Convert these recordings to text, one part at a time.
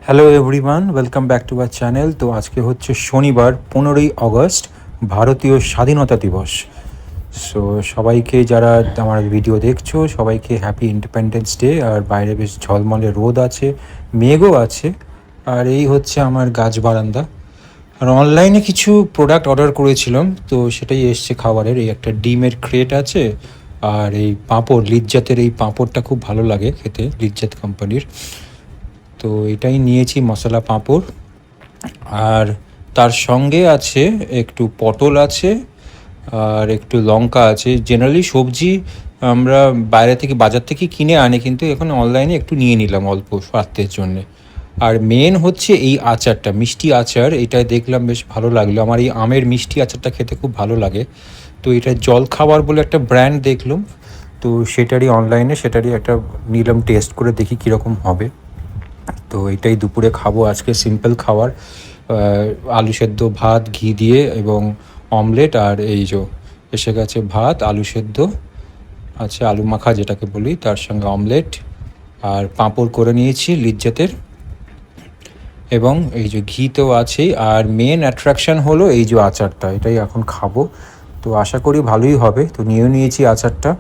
Hello everyone, welcome back to our channel. তো আজকে হচ্ছে শনিবার 15ই আগস্ট, ভারতীয় স্বাধীনতা দিবস। সো সবাইকে যারা আমার ভিডিও দেখছো সবাইকে হ্যাপি ইন্ডিপেন্ডেন্স ডে। আর বাইরে বেশ ঝলমলে রোদ আছে, মেঘও আছে। আর এই হচ্ছে আমার গাছ বারান্দা। আর অনলাইনে কিছু প্রোডাক্ট অর্ডার করেছিলাম, তো সেটাই এসছে খাবারের। এই একটা ডিমের ক্রেট আছে, আর এই পাঁপড়, লিজ্জাতের এই পাঁপড়টা খুব ভালো লাগে খেতে, লিজ্জাত কোম্পানির। তো এটাই নিয়েছি, মশলা পাঁপড়। আর তার সঙ্গে আছে একটু পটল আছে, আর একটু লঙ্কা আছে। জেনারেলি সবজি আমরা বাইরে থেকে, বাজার থেকে কিনে আনি, কিন্তু এখন অনলাইনে একটু নিয়ে নিলাম অল্প স্বার্থের জন্যে। আর মেন হচ্ছে এই আচারটা, মিষ্টি আচার। এটা দেখলাম বেশ ভালো লাগলো, আমার এই আমের মিষ্টি আচারটা খেতে খুব ভালো লাগে। তো এটা জলখাবার বলে একটা ব্র্যান্ড দেখলাম, তো সেটারই অনলাইনে, সেটারই একটা নিলাম, টেস্ট করে দেখি কীরকম হবে। তো এটাই দুপুরে খাবো আজকে, সিম্পল খাবার। আলু সেদ্ধ, ভাত, ঘি দিয়ে এবং অমলেট। আর এই যে এসে গেছে ভাত, আলু সেদ্ধ আছে, আলু মাখা যেটাকে বলি, তার সঙ্গে অমলেট। আর পাঁপড় করে নিয়েছি লিজ্জাতের, এবং এই যে ঘি তো আছেই। আর মেন অ্যাট্রাকশান হলো এই যে আচারটা, এটাই এখন খাবো। তো আশা করি ভালোই হবে। তো নিয়েও নিয়েছি আচারটা,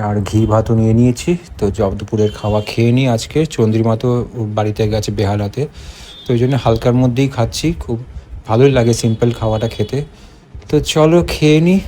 আর ঘি ভাতও নিয়ে নিয়েছি। তো দুপুরের খাওয়া খেয়ে নিই আজকে। চন্দ্রিমা তো বাড়িতে গেছে বেহালাতে, তো ওই জন্য হালকার মধ্যেই খাচ্ছি। খুব ভালোই লাগে সিম্পল খাওয়াটা খেতে। তো চলো খেয়ে নিই।